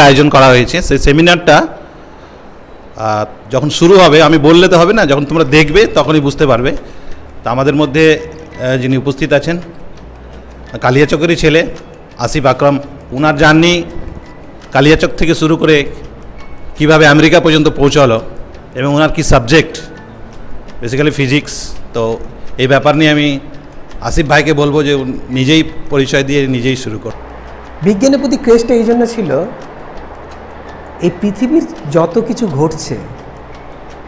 আয়োজন করা হয়েছে। সেই সেমিনারটা যখন শুরু হবে, আমি বললে তো হবে না, যখন তোমরা দেখবে তখনই বুঝতে পারবে। তা আমাদের মধ্যে যিনি উপস্থিত আছেন, কালিয়াচকেরই ছেলে আসিফ আকরাম, ওনার জার্নি কালিয়াচক থেকে শুরু করে কিভাবে আমেরিকা পর্যন্ত পৌঁছালো এবং ওনার কি সাবজেক্ট, বেসিক্যালি ফিজিক্স। তো এই ব্যাপার নিয়ে আমি আসিফ ভাইকে বলবো যে নিজেই পরিচয় দিয়ে নিজেই শুরু কর। বিজ্ঞানের প্রতি ক্রেজটা এই জন্য ছিল, এই পৃথিবীর যত কিছু ঘটছে,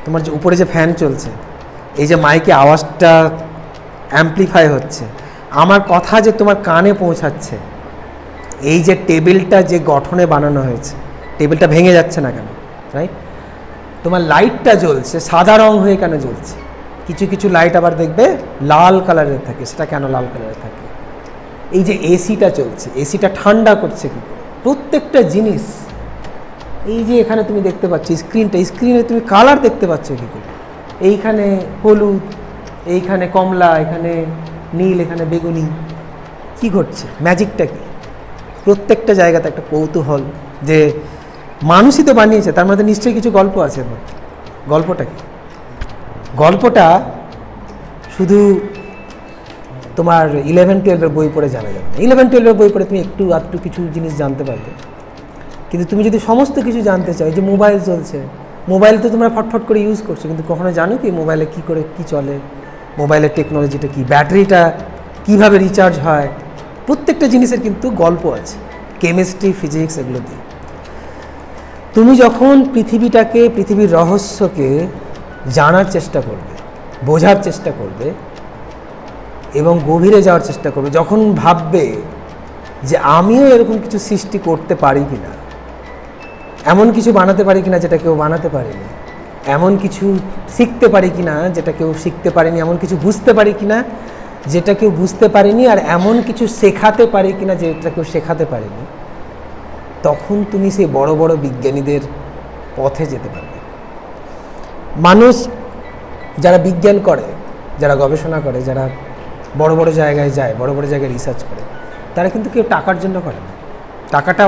তোমার যে উপরে যে ফ্যান চলছে, এই যে মাইকে আওয়াজটা অ্যাম্পলিফাই হচ্ছে, আমার কথা যে তোমার কানে পৌঁছাচ্ছে, এই যে টেবিলটা যে গঠনে বানানো হয়েছে, টেবিলটা ভেঙে যাচ্ছে না কেন, রাইট? তোমার লাইটটা জ্বলছে সাদা রং হয়ে কেন জ্বলছে? কিছু কিছু লাইট আবার দেখবে লাল কালারের থাকে, সেটা কেন লাল কালারের থাকে? এই যে এসিটা চলছে, এসিটা ঠান্ডা করছে কী করে? প্রত্যেকটা জিনিস, এই যে এখানে তুমি দেখতে পাচ্ছ স্ক্রিনটা, স্ক্রিনে তুমি কালার দেখতে পাচ্ছ কী করে? এইখানে হলুদ, এইখানে কমলা, এখানে নীল, এখানে বেগুনি। কি ঘটছে? ম্যাজিকটা কি? প্রত্যেকটা জায়গাতে একটা কৌতূহল, যে মানুষই তো বানিয়েছে, তার মধ্যে নিশ্চয়ই কিছু গল্প আছে। গল্পটা কি? গল্পটা শুধু তোমার 11-12 বই পড়ে জানা যাবে না। 11-12 বই পড়ে তুমি একটু আধটু কিছু জিনিস জানতে পারবে, কিন্তু তুমি যদি সমস্ত কিছু জানতে চাও, যে মোবাইল চলছে, মোবাইল তো তোমরা ফটফট করে ইউজ করছো, কিন্তু কখনো জানো কি মোবাইলে কী করে কী চলে, মোবাইলের টেকনোলজিটা কি, ব্যাটারিটা কীভাবে রিচার্জ হয়? প্রত্যেকটা জিনিসের কিন্তু গল্প আছে, কেমিস্ট্রি, ফিজিক্স, এগুলো দিয়ে। তুমি যখন পৃথিবীটাকে, পৃথিবীর রহস্যকে জানার চেষ্টা করবে, বোঝার চেষ্টা করবে এবং গভীরে যাওয়ার চেষ্টা করবে, যখন ভাববে যে আমিও এরকম কিছু সৃষ্টি করতে পারি কিনা, এমন কিছু বানাতে পারি কিনা যেটা কেউ বানাতে পারেনি, এমন কিছু শিখতে পারি কিনা যেটা কেউ শিখতে পারেনি, এমন কিছু বুঝতে পারি কিনা যেটা কেউ বুঝতে পারেনি, আর এমন কিছু শেখাতে পারি কিনা যেটা কেউ শেখাতে পারেনি, তখন তুমি সেই বড় বড় বিজ্ঞানীদের পথে যেতে পারবে। মানুষ যারা বিজ্ঞান করে, যারা গবেষণা করে, যারা বড় বড় জায়গায় যায়, বড় বড় জায়গায় রিসার্চ করে, তারা কিন্তু কেউ টাকার জন্য করে না। টাকাটা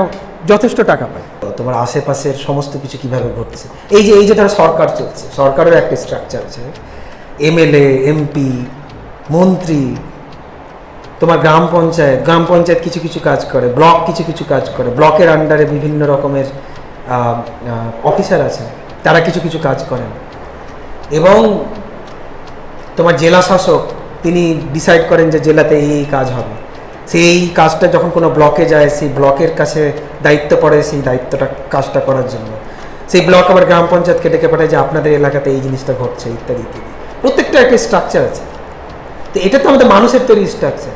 যথেষ্ট টাকা পায়। তোমার আশেপাশের সমস্ত কিছু কীভাবে ঘটছে, এই যে তারা সরকার চলছে, সরকারের একটা স্ট্রাকচার আছে, এমএলএ, এমপি, মন্ত্রী, তোমার গ্রাম পঞ্চায়েত কিছু কিছু কাজ করে, ব্লক কিছু কিছু কাজ করে, ব্লকের আন্ডারে বিভিন্ন রকমের অফিসার আছে, তারা কিছু কিছু কাজ করেন, এবং তোমার জেলা শাসক তিনি ডিসাইড করেন যে জেলাতে এই কাজ হবে। সেই কাজটা যখন কোনো ব্লকে যায়, সেই ব্লকের কাছে দায়িত্ব পড়ে সেই কাজটা করার জন্য। সেই ব্লক আবার গ্রাম পঞ্চায়েতকে ডেকে পাঠায় যে আপনাদের এলাকাতে এই জিনিসটা ঘটছে, ইত্যাদি ইত্যাদি। প্রত্যেকটা একটা স্ট্রাকচার আছে। তো এটা তো আমাদের মানুষের তৈরি স্ট্রাকচার।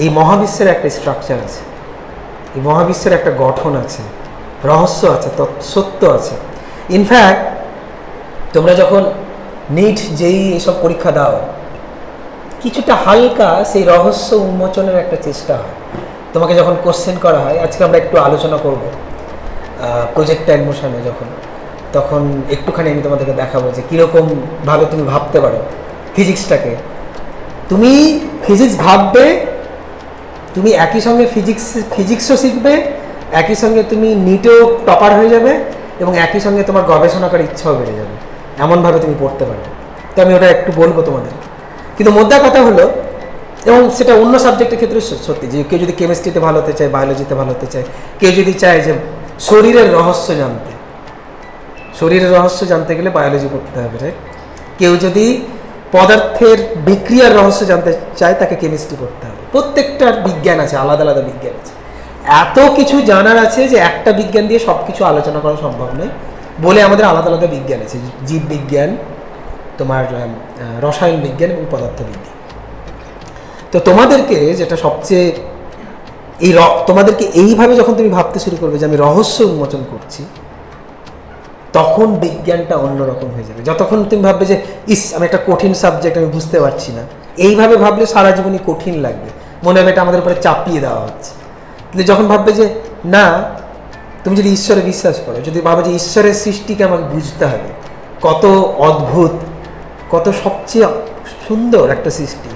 এই মহাবিশ্বের একটা স্ট্রাকচার আছে, এই মহাবিশ্বের একটা গঠন আছে, রহস্য আছে, সত্য আছে। ইনফ্যাক্ট তোমরা যখন নিট, জেই এইসব পরীক্ষা দাও, কিছুটা হালকা সেই রহস্য উন্মোচনের একটা চেষ্টা হয়। তোমাকে যখন কোশ্চেন করা হয়, আজকে আমরা একটু আলোচনা করব প্রজেক্টাইল মোশনে, তখন একটুখানি আমি তোমাদেরকে দেখাবো যে কীরকমভাবে তুমি ভাবতে পারো ফিজিক্সটাকে। তুমি ফিজিক্স ভাববে, তুমি একই সঙ্গে ফিজিক্সও শিখবে, একই সঙ্গে তুমি নিটেও টপার হয়ে যাবে, এবং একই সঙ্গে তোমার গবেষণা করার ইচ্ছাও বেড়ে যাবে। এমনভাবে তুমি পড়তে পারবে। তো আমি ওটা একটু বলবো তোমাদের। কিন্তু মোদ্দা কথা হলো, এবং সেটা অন্য সাবজেক্টের ক্ষেত্রে সত্যি, যে কেউ যদি কেমিস্ট্রিতে ভালো হতে চায়, বায়োলজিতে ভালো হতে চায়, কেউ যদি চায় যে শরীরের রহস্য জানতে গেলে বায়োলজি পড়তে হবে, রাইট? কেউ যদি পদার্থের বিক্রিয়ার রহস্য জানতে চায়, তাকে কেমিস্ট্রি পড়তে হবে। প্রত্যেকটার বিজ্ঞান আছে, আলাদা আলাদা বিজ্ঞান আছে, এত কিছু জানার আছে যে একটা বিজ্ঞান দিয়ে সব কিছু আলোচনা করা সম্ভব নয় বলে আমাদের আলাদা আলাদা বিজ্ঞান আছে। জীববিজ্ঞান, তোমার রসায়ন বিজ্ঞান এবং পদার্থবিজ্ঞান। তো তোমাদেরকে যেটা সবচেয়ে তোমাদেরকে এইভাবে যখন তুমি ভাবতে শুরু করবে যে আমি রহস্য উন্মোচন করছি, তখন বিজ্ঞানটা অন্যরকম হয়ে যাবে। যতক্ষণ তুমি ভাববে যে আমি একটা কঠিন সাবজেক্ট, আমি বুঝতে পারছি না, এইভাবে ভাবলে সারা জীবনই কঠিন লাগবে, মনে হবে এটা আমাদের উপরে চাপিয়ে দেওয়া হচ্ছে। কিন্তু যখন ভাববে যে না, তুমি যদি ঈশ্বরে বিশ্বাস করো, যদি ভাবো যে ঈশ্বরের সৃষ্টিকে আমাকে বুঝতে হবে, কত অদ্ভুত, কত সবচেয়ে সুন্দর একটা সৃষ্টি,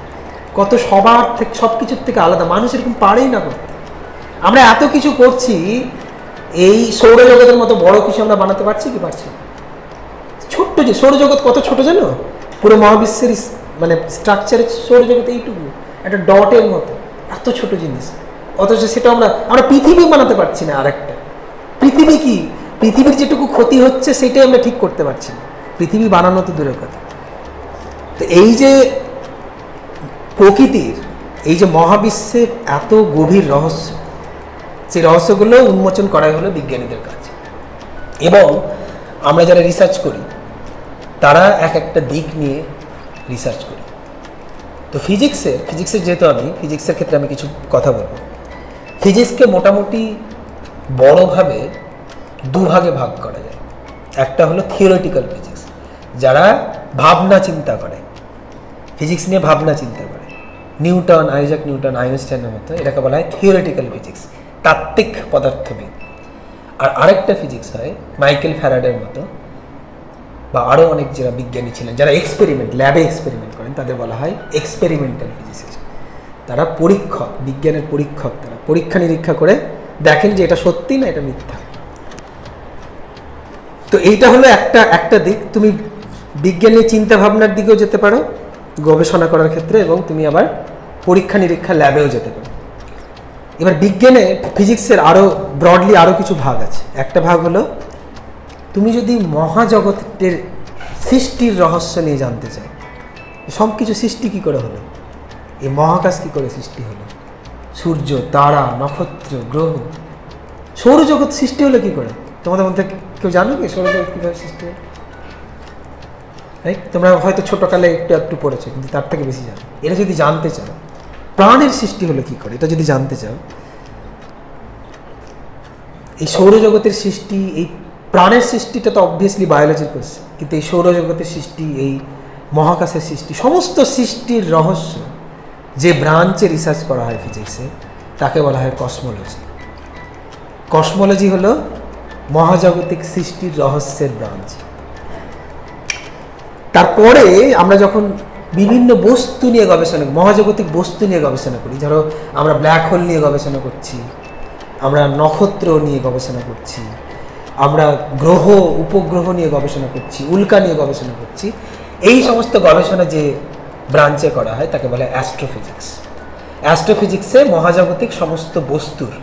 কত সবার থেকে, সব কিছুর থেকে আলাদা, মানুষ এরকম পারেই না করতে। আমরা এত কিছু করছি, এই সৌরজগতের মতো বড় কিছু আমরা বানাতে পারছি কি পারছি না? ছোট্ট যে সৌরজগৎ কত ছোট জানো? পুরো মহাবিশ্বের মানে স্ট্রাকচারের সৌরজগৎ এইটুকু, একটা ডটের মতো, এত ছোট জিনিস। অথচ সেটা আমরা পৃথিবী বানাতে পারছি না। আর একটা পৃথিবী কি, পৃথিবীর যেটুকু ক্ষতি হচ্ছে সেটাই আমরা ঠিক করতে পারছি না, পৃথিবী বানানো তো দূরের কথা। তো এই যে প্রকৃতির, এই যে মহাবিশ্বের এত গভীর রহস্য, সেই রহস্যগুলো উন্মোচন করাই হলো বিজ্ঞানীদের কাজ। এবং আমরা যারা রিসার্চ করি তারা এক একটা দিক নিয়ে রিসার্চ করি। তো ফিজিক্সের যেহেতু আমি ফিজিক্সের ক্ষেত্রে আমি কিছু কথা বলবো। ফিজিক্সকে মোটামুটি বড়ভাবে দুভাগে ভাগ করা যায়। একটা হলো থিওরিটিক্যাল ফিজিক্স, যারা ভাবনা চিন্তা করে, ফিজিক্স নিয়ে ভাবনা চিন্তা করে, নিউটন, আইজাক নিউটন, আইনস্টাইনের মতো, এটাকে বলা হয় থিওরিটিক্যাল ফিজিক্স, তাত্ত্বিক পদার্থবিদ। আর আরেকটা ফিজিক্স হয় মাইকেল ফ্যারাডের মতো বা আরও অনেক যারা বিজ্ঞানী ছিলেন, যারা ল্যাবে এক্সপেরিমেন্ট করেন, তাদের বলা হয় এক্সপেরিমেন্টাল ফিজিক্স। তারা পরীক্ষক, বিজ্ঞানের পরীক্ষক, তারা পরীক্ষা নিরীক্ষা করে দেখেন যে এটা সত্যি না এটা মিথ্যা। তো এইটা হলো একটা দিক। তুমি বিজ্ঞানের চিন্তা ভাবনার দিকেও যেতে পারো গবেষণা করার ক্ষেত্রে, এবং তুমি আবার পরীক্ষা নিরীক্ষা ল্যাবেও যেতে পারো। এবার বিজ্ঞানে ফিজিক্সের আরও ব্রডলি আরও কিছু ভাগ আছে। একটা ভাগ হলো তুমি যদি মহাজগতের সৃষ্টির রহস্য নিয়ে জানতে চাও, সব কিছু সৃষ্টি কী করে হলো, এই মহাকাশ কী করে সৃষ্টি হলো, সূর্য, তারা, নক্ষত্র, গ্রহ, সৌরজগৎ সৃষ্টি হলো কী করে? তোমাদের মধ্যে কেউ জানো কি সৌরজগৎ কীভাবে সৃষ্টি হলো? তোমরা হয়তো ছোটকালে একটু পড়েছো, কিন্তু তার থেকে বেশি জানো। এটা যদি জানতে চাও প্রাণের সৃষ্টি হলো কী করে, এটা যদি জানতে চাও, এই সৌরজগতের সৃষ্টি, এই প্রাণের সৃষ্টিটা তো অবভিয়াসলি বায়োলজির কোশ্চেন, কিন্তু এই সৌরজগতের সৃষ্টি, এই মহাকাশের সৃষ্টি, সমস্ত সৃষ্টির রহস্য যে ব্রাঞ্চে রিসার্চ করা হয় ফিজিক্সে, তাকে বলা হয় কসমোলজি। কসমোলজি হলো মহাজাগতিক সৃষ্টির রহস্যের ব্রাঞ্চ। তারপরে আমরা যখন বিভিন্ন বস্তু নিয়ে গবেষণা, মহাজাগতিক বস্তু নিয়ে গবেষণা করি, ধরো আমরা ব্ল্যাক হোল নিয়ে গবেষণা করছি, আমরা নক্ষত্র নিয়ে গবেষণা করছি, আমরা গ্রহ উপগ্রহ নিয়ে গবেষণা করছি, উল্কা নিয়ে গবেষণা করছি, এই সমস্ত গবেষণা যে ব্রাঞ্চে করা হয় তাকে বলে অ্যাস্ট্রোফিজিক্স। অ্যাস্ট্রোফিজিক্সে মহাজাগতিক সমস্ত বস্তুর,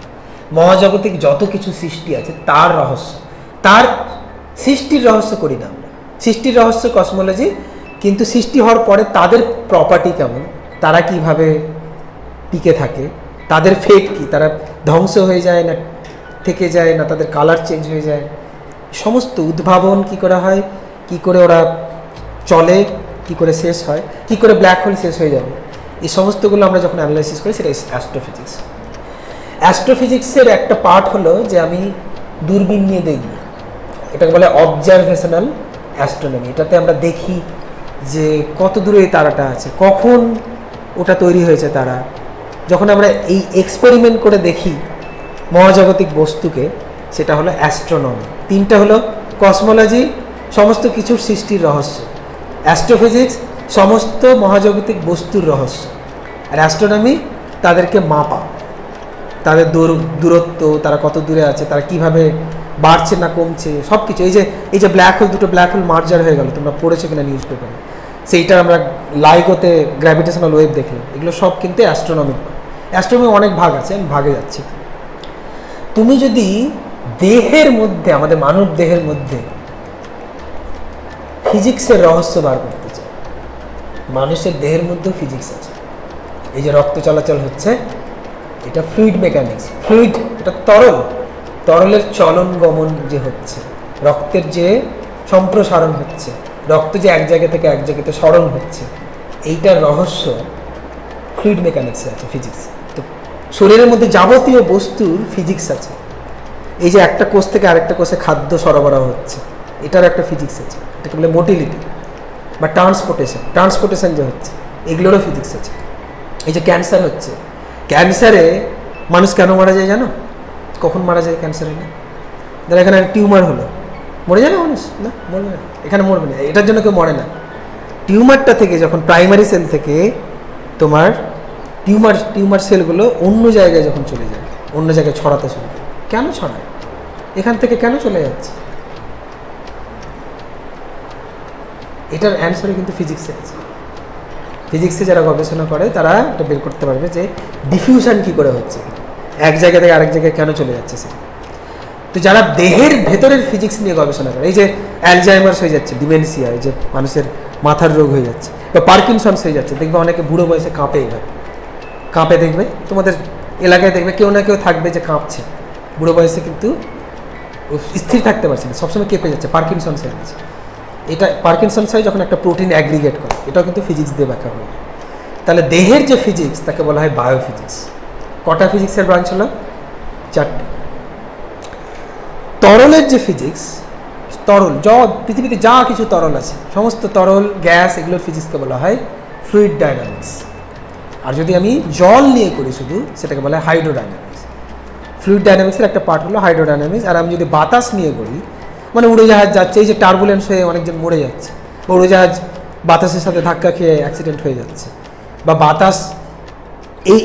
মহাজাগতিক যত কিছু সৃষ্টি আছে তার রহস্য, তার সৃষ্টির রহস্য করি না আমরা, সৃষ্টির রহস্য কসমোলজি, কিন্তু সৃষ্টি হওয়ার পরে তাদের প্রপার্টি কেমন, তারা কিভাবে টিকে থাকে, তাদের ফেট কি, তারা ধ্বংস হয়ে যায় না থেকে যায়, না তাদের কালার চেঞ্জ হয়ে যায়, সমস্ত উদ্ভাবন কি করা হয়, কি করে ওরা চলে, কি করে শেষ হয়, কি করে ব্ল্যাক হোল শেষ হয়ে যাবে, এই সমস্তগুলো আমরা যখন অ্যানালাইসিস করি সেটা অ্যাস্ট্রোফিজিক্স। অ্যাস্ট্রোফিজিক্সের একটা পার্ট হলো যে আমি দূরবীন নিয়ে দেখব, এটাকে বলে অবজারভেশনাল অ্যাস্ট্রোনমি। এটাতে আমরা দেখি যে কত দূরে এই তারাটা আছে, কখন ওটা তৈরি হয়েছে তারা। যখন আমরা এই এক্সপেরিমেন্ট করে দেখি মহাজাগতিক বস্তুকে, সেটা হলো অ্যাস্ট্রোনমি। তিনটা হলো কসমোলজি, সমস্ত কিছুর সৃষ্টির রহস্য; অ্যাস্ট্রোফিজিক্স, সমস্ত মহাজাগতিক বস্তুর রহস্য; আর অ্যাস্ট্রোনমি, তাদেরকে মাপা, তাদের দূরত্ব, তারা কত দূরে আছে, তারা কিভাবে বাড়ছে না কমছে, সব কিছু। এই যে ব্ল্যাক হোল, দুটো ব্ল্যাক হোল মার্জার হয়ে গেল, তোমরা পড়েছো কিনা নিউজ পেপারে, সেইটার আমরা লাইগোতে গ্র্যাভিটেশনাল ওয়েভ দেখলাম, এগুলো সব কিন্তু অ্যাস্ট্রোনমি। অ্যাস্ট্রোনমি অনেক ভাগ আছে, আমি ভাগে যাচ্ছি। তুমি যদি দেহের মধ্যে, আমাদের মানব দেহের মধ্যে ফিজিক্সের রহস্য বার করতে চাও, মানুষের দেহের মধ্যেও ফিজিক্স আছে। এই যে রক্ত চলাচল হচ্ছে, এটা ফ্লুইড মেকানিক্স। ফ্লুইড এটা তরলের চলন গমন যে হচ্ছে, রক্তের যে সম্প্রসারণ হচ্ছে, রক্ত যে এক জায়গা থেকে এক জায়গাতে সরণ হচ্ছে, এইটার রহস্য ফ্লুইড মেকানিক্সে আছে, ফিজিক্স। তো শরীরের মধ্যে যাবতীয় বস্তুর ফিজিক্স আছে। এই যে একটা কোষ থেকে আরেকটা কোষে খাদ্য সরবরাহ হচ্ছে, এটার একটা ফিজিক্স আছে, এটাকে বলে মোটিলিটি বা ট্রান্সপোর্টেশন যে হচ্ছে, এগুলোরও ফিজিক্স আছে। এই যে ক্যান্সার হচ্ছে, ক্যান্সারে মানুষ কেন মারা যায় জানো? কখন মারা যায় ক্যান্সারে? না, ধরো এখানে টিউমার হলো, মরে যায় না মানুষ? না, মরবে না, এখানে মরবে না, এটার জন্য কেউ মরে না। টিউমারটা থেকে যখন প্রাইমারি সেল থেকে তোমার টিউমার সেলগুলো অন্য জায়গায় যখন চলে যায়, অন্য জায়গায় ছড়াতে শুরু করে। কেন ছড়ায়? এখান থেকে কেন চলে যাচ্ছে? এটার অ্যান্সারই কিন্তু ফিজিক্সে আছে। ফিজিক্সে যারা গবেষণা করে তারা এটা বের করতে পারবে যে ডিফিউশন কী করে হচ্ছে, এক জায়গা থেকে আরেক জায়গায় কেন চলে যাচ্ছে সে। তো যারা দেহের ভেতরের ফিজিক্স নিয়ে গবেষণা করে, এই যে অ্যালজাইমার্স হয়ে যাচ্ছে, ডিমেনশিয়া, এই যে মানুষের মাথার রোগ হয়ে যাচ্ছে, বা পার্কিনসন্স হয়ে যাচ্ছে, দেখবে অনেকে বুড়ো বয়সে কাঁপে, এবার কাঁপে, দেখবে তোমাদের এলাকায় দেখবে কেউ না কেউ থাকবে যে কাঁপছে বুড়ো বয়সে, কিন্তু স্থির থাকতে পারছে না, সবসময় কেঁপে যাচ্ছে, পার্কিনসন্স হয়ে গেছে। এটা পার্কিনসন্স হয় যখন একটা প্রোটিন অ্যাগ্রিগেট করে, এটাও কিন্তু ফিজিক্স দিয়ে ব্যাখ্যা হয়। তাহলে দেহের যে ফিজিক্স তাকে বলা হয় বায়োফিজিক্স। কটা ফিজিক্সের ব্রাঞ্চ হলো? 4টে। তরলের যে ফিজিক্স, তরল পৃথিবীতে যা কিছু তরল আছে, সমস্ত তরল, গ্যাস, এগুলোর ফিজিক্সকে বলা হয় ফ্লুইড ডায়নামিক্স। আর যদি আমি জল নিয়ে করি শুধু, সেটাকে বলা হয় হাইড্রোডাইনামিক্স। ফ্লুইড ডায়নামিক্সের একটা পার্ট হলো হাইড্রোডাইনামিক্স। আর আমি যদি বাতাস নিয়ে করি, মানে উড়োজাহাজ যাচ্ছে, এই যে টার্বুলেন্স হয়ে অনেকজন মরে যাচ্ছে, বা উড়োজাহাজ বাতাসের সাথে ধাক্কা খেয়ে অ্যাক্সিডেন্ট হয়ে যাচ্ছে, বা বাতাস,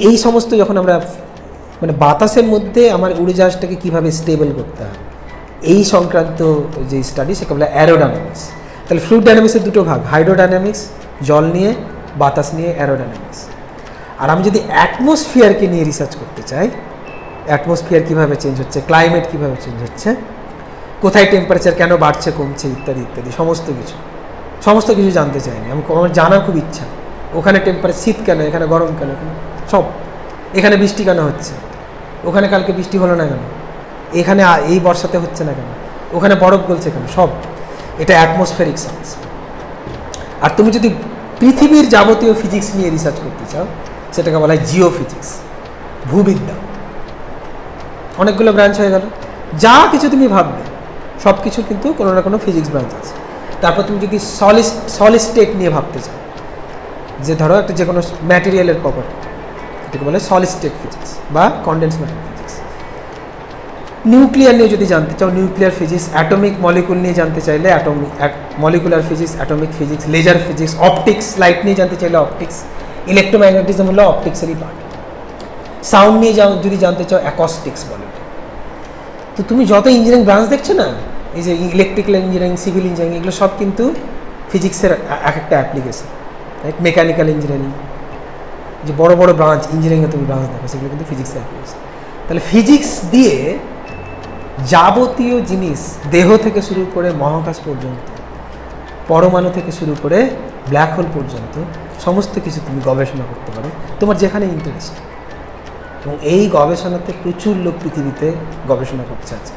এই সমস্ত যখন আমরা, মানে বাতাসের মধ্যে আমার উড়োজাহাজটাকে কীভাবে স্টেবল করতে হয়, এই সংক্রান্ত যে স্টাডি, সেটা বলে অ্যারোডাইনামিক্স। তাহলে ফ্লুইড ডায়নামিক্সের দুটো ভাগ, হাইড্রোডাইনামিক্স জল নিয়ে, বাতাস নিয়ে, অ্যারোডাইনামিক্স। আর আমি যদি অ্যাটমসফিয়ারকে নিয়ে রিসার্চ করতে চাই, অ্যাটমসফিয়ার কীভাবে চেঞ্জ হচ্ছে, ক্লাইমেট কীভাবে চেঞ্জ হচ্ছে, কোথায় টেম্পারেচার কেন বাড়ছে কমছে, ইত্যাদি ইত্যাদি, সমস্ত কিছু জানতে চাই আমি, আমার জানার খুব ইচ্ছা। ওখানে টেম্পারেচার, শীত কেন, এখানে গরম কেন, সব, এখানে বৃষ্টি কেন হচ্ছে, ওখানে কালকে বৃষ্টি হলো না কেন, এখানে এই বর্ষাতে হচ্ছে না কেন, ওখানে বরফ গলছে কেন, সব এটা অ্যাটমসফেরিক সায়েন্স। আর তুমি যদি পৃথিবীর যাবতীয় ফিজিক্স নিয়ে রিসার্চ করতে চাও, সেটাকে বলা হয় জিও ফিজিক্স, ভূবিদ্যা। অনেকগুলো ব্রাঞ্চ হয়ে গেল। যা কিছু তুমি ভাববে সব কিছু কিন্তু কোনো না কোনো ফিজিক্স ব্রাঞ্চ আছে। তারপর তুমি যদি সলিড স্টেট নিয়ে ভাবতে চাও, যে ধরো একটা যে কোনো ম্যাটেরিয়ালের প্রপার্টি, এটাকে বলে সলিড স্টেট ফিজিক্স বা কনডেন্স ম্যাটার ফিজিক্স। নিউক্লিয়ার নিয়ে যদি জানতে চাও, নিউক্লিয়ার ফিজিক্স। অ্যাটমিক মলিকুল নিয়ে জানতে চাইলে molecular physics, atomic physics, laser physics. Optics, light নিয়ে জানতে চাইলে অপটিক্স। ইলেকট্রোম্যাগনেটিজম হলো অপটিক্সেরই পার্ট। সাউন্ড নিয়ে যদি জানতে চাও, অ্যাকস্টিক্স বলে। তো তুমি যত ইঞ্জিনিয়ারিং ব্রাঞ্চ দেখছো না, এই যে ইলেকট্রিক্যাল ইঞ্জিনিয়ারিং, সিভিল ইঞ্জিনিয়ারিং, এগুলো সব কিন্তু ফিজিক্সের এক একটা অ্যাপ্লিকেশন, রাইট? মেকানিক্যাল ইঞ্জিনিয়ারিং, যে বড় বড় ব্রাঞ্চ ইঞ্জিনিয়ারিংয়ে তুমি ব্রাঞ্চ দেখো, সেগুলো কিন্তু ফিজিক্সের অ্যাপ্লিকেশন। তাহলে ফিজিক্স দিয়ে যাবতীয় জিনিস, দেহ থেকে শুরু করে মহাকাশ পর্যন্ত, পরমাণু থেকে শুরু করে ব্ল্যাক হোল পর্যন্ত, সমস্ত কিছু তুমি গবেষণা করতে পারো তোমার যেখানে ইন্টারেস্ট। এবং এই গবেষণাতে প্রচুর লোক পৃথিবীতে গবেষণা করছে আছে।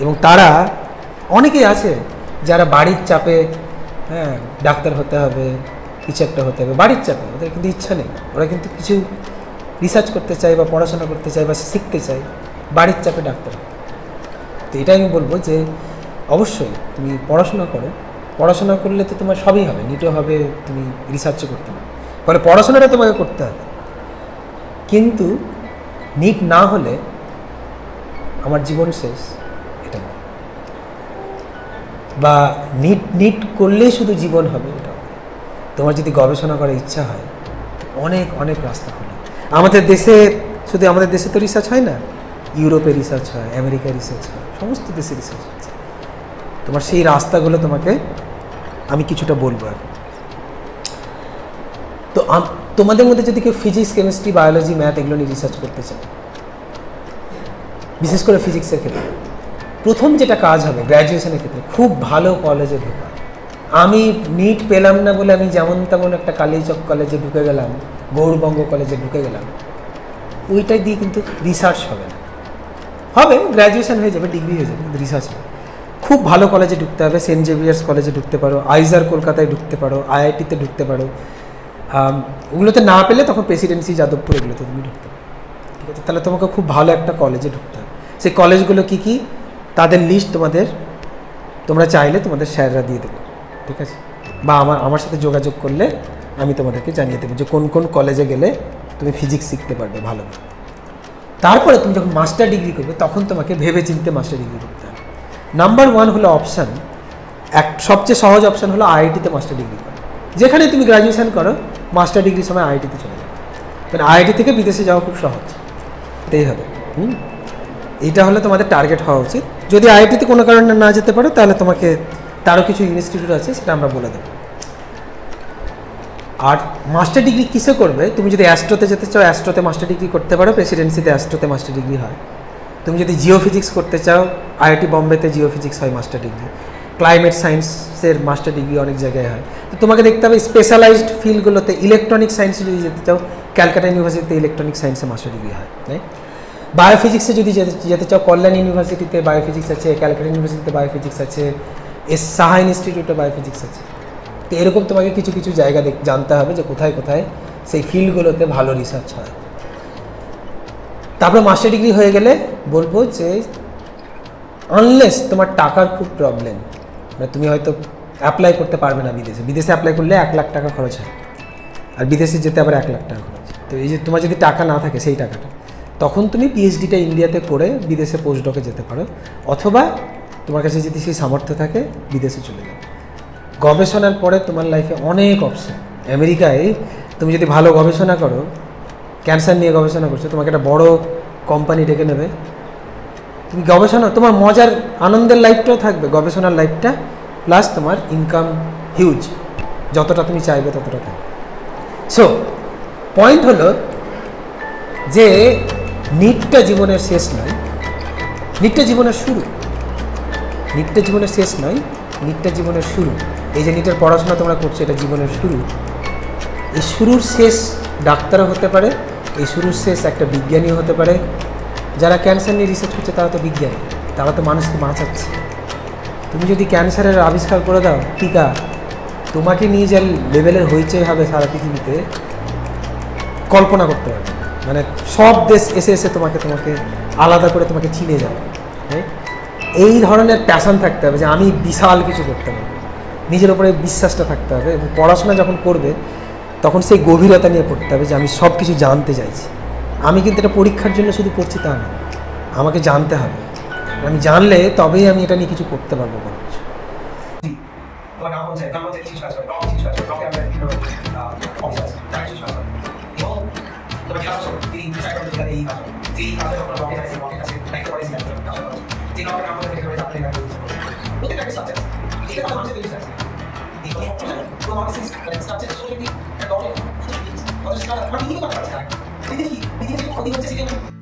এবং তারা অনেকেই আছে যারা বাড়ির চাপে, হ্যাঁ ডাক্তার হতে হবে, কিছু একটা হতে হবে, বাড়ির চাপে, ওদের কিন্তু ইচ্ছা নেই, ওরা কিন্তু কিছু রিসার্চ করতে চায় বা পড়াশোনা করতে চায় বা শিখতে চায়, বাড়ির চাপে ডাক্তার। তো এটাই আমি বলবো যে অবশ্যই তুমি পড়াশোনা করো, পড়াশোনা করলে তো তোমার সবই হবে, নিটও হবে, তুমি রিসার্চও করতে পারো, ফলে পড়াশোনাটা তোমাকে করতে হবে। কিন্তু নিট না হলে আমার জীবন শেষ, এটা না। বা নিট করলেই শুধু জীবন হবে, এটা। তোমার যদি গবেষণা করার ইচ্ছা হয়, অনেক অনেক রাস্তা খোলা। আমাদের দেশে, শুধু আমাদের দেশে তো রিসার্চ হয় না, ইউরোপে রিসার্চ হয়, আমেরিকায় রিসার্চ হয়, সমস্ত দেশে রিসার্চ হচ্ছে। তোমার সেই রাস্তাগুলো তোমাকে আমি কিছুটা বলবো। তো তোমাদের মধ্যে যদি কেউ ফিজিক্স, কেমিস্ট্রি, বায়োলজি, ম্যাথ এগুলো নিয়ে রিসার্চ করতে চায়, বিশেষ করে ফিজিক্সের ক্ষেত্রে, প্রথম যেটা কাজ হবে গ্র্যাজুয়েশনের ক্ষেত্রে, খুব ভালো কলেজে ঢোকা। আমি নিট পেলাম না বলে আমি যেমন তেমন একটা কালীচক কলেজে ঢুকে গেলাম, গৌরবঙ্গ কলেজে ঢুকে গেলাম, ওইটাই দিয়ে কিন্তু রিসার্চ হবে না। হবে, গ্র্যাজুয়েশন হয়ে যাবে, ডিগ্রি হয়ে যাবে, কিন্তু রিসার্চ হবে। খুব ভালো কলেজে ঢুকতে হবে, সেন্ট জেভিয়ার্স কলেজে ঢুকতে পারো, আইজার কলকাতায় ঢুকতে পারো, আইআইটিতে ঢুকতে পারো। ওগুলোতে না পেলে তখন প্রেসিডেন্সি, যাদবপুর, এগুলোতে তুমি ঢুকতে পারো, ঠিক আছে? তাহলে তোমাকে খুব ভালো একটা কলেজে ঢুকতে হবে। সেই কলেজগুলো কী কী, তাদের লিস্ট তোমরা চাইলে তোমাদের স্যাররা দিয়ে দেবে, ঠিক আছে? বা আমার সাথে যোগাযোগ করলে আমি তোমাদেরকে জানিয়ে দেবো যে কোন কোন কলেজে গেলে তুমি ফিজিক্স শিখতে পারবে ভালোভাবে। তারপরে তুমি যখন মাস্টার ডিগ্রি করবে, তখন তোমাকে ভেবে চিনতে মাস্টার ডিগ্রি করতে হবে। নাম্বার 1 হলো অপশান, সবচেয়ে সহজ অপশান হলো আইআইটিতে মাস্টার ডিগ্রি করো। যেখানে তুমি গ্র্যাজুয়েশন করো, মাস্টার ডিগ্রির সময় আইআইটিতে চলে যাবে, কারণ আইআইটি থেকে বিদেশে যাওয়া খুব সহজ, এটাই হবে। এইটা হলে তোমাদের টার্গেট হওয়া উচিত। যদি আইআইটিতে কোনো কারণে না যেতে পারো তাহলে তোমাকে তারও কিছু ইনস্টিটিউট আছে, সেটা আমরা বলে দেবো। আর মাস্টার ডিগ্রি কিসে করবে? তুমি যদি অ্যাস্ট্রোতে যেতে চাও, অ্যাস্ট্রোতে মাস্টার ডিগ্রি করতে পারো, প্রেসিডেন্সিতে অ্যাস্ট্রোতে মাস্টার ডিগ্রি হয়। তুমি যদি জিওফিজিক্স করতে চাও, আইআইটি বম্বেতে জিওফিজিক্স হয় মাস্টার ডিগ্রি। ক্লাইমেট সায়েন্সের মাস্টার ডিগ্রি অনেক জায়গায় হয়। তো তোমাকে দেখতে হবে স্পেশালাইজড ফিল্ডগুলোতে। ইলেকট্রনিক সায়েন্সে যদি যেতে চাও, ক্যালকাটা ইউনিভার্সিটিতে ইলেকট্রনিক সায়েন্সে মাস্টার ডিগ্রি হয়, রাইট? বায়োফিজিক্সে যদি যেতে চাও, কল্যাণ ইউনিভার্সিটিতে বায়োফিজিক্স আছে, ক্যালকাটা ইউনিভার্সিটিতে বায়োফিজিক্স আছে, সাহা ইনস্টিটিউটে বায়োফিজিক্স আছে। তো এরকম তোমাকে কিছু কিছু জায়গা জানতে হবে যে কোথায় কোথায় সেই ফিল্ডগুলোতে ভালো রিসার্চ হয়। তারপরে মাস্টার ডিগ্রি হয়ে গেলে বলবো যে আনলেস তোমার টাকার খুব প্রবলেম, মানে তুমি হয়তো অ্যাপ্লাই করতে পারবে না বিদেশে। বিদেশে অ্যাপ্লাই করলে 1 লাখ টাকা খরচ হয়, আর বিদেশে যেতে আবার 1 লাখ টাকা খরচ। তো এই যে তোমার যদি টাকা না থাকে সেই টাকাটা, তখন তুমি পিএইচডিটা ইন্ডিয়াতে করে বিদেশে পোস্টডকে যেতে পারো, অথবা তোমার কাছে যদি সেই সামর্থ্য থাকে বিদেশে চলে যাও। গবেষণার পরে তোমার লাইফে অনেক অপশন। আমেরিকায় তুমি যদি ভালো গবেষণা করো, ক্যান্সার নিয়ে গবেষণা করছো, তোমাকে একটা বড় কোম্পানি ডেকে নেবে। তুমি গবেষণা, তোমার মজার আনন্দের লাইফটাও থাকবে, গবেষণার লাইফটা, প্লাস তোমার ইনকাম হিউজ, যতটা তুমি চাইবে ততটা থাকবে। সো পয়েন্ট হলো যে নিটটা জীবনের শেষ নয়, নিটটা জীবনের শুরু। নিটটা জীবনের শেষ নয়, নিটটা জীবনের শুরু। এই যে নিটের পড়াশোনা তোমরা করছো, এটা জীবনের শুরু। এই শুরুর শেষ ডাক্তারও হতে পারে, এই শুরুর শেষ একটা বিজ্ঞানীও হতে পারে। যারা ক্যান্সার নিয়ে রিসার্চ করছে তারা তো বিজ্ঞানী, তারা তো মানুষকে বাঁচাচ্ছে। তুমি যদি ক্যান্সারের আবিষ্কার করে দাও টিকা, তোমাকে নিয়ে যে লেভেলের হইচই হবে সারা পৃথিবীতে কল্পনা করতে পারবে। মানে সব দেশ এসে এসে তোমাকে আলাদা করে তোমাকে চিনে যাবে। এই ধরনের প্যাশন থাকতে হবে যে আমি বিশাল কিছু করতে পারবো, নিজের উপরে বিশ্বাসটা থাকতে হবে। এবং পড়াশোনা যখন করবে তখন সেই গভীরতা নিয়ে পড়তে হবে যে আমি সব কিছু জানতে চাইছি। আমি কিন্তু এটা পরীক্ষার জন্য শুধু পড়ছি তা না, আমাকে জানতে হবে। আমি জানলে তবেই আমি এটা নিয়ে কিছু করতে পারবো। What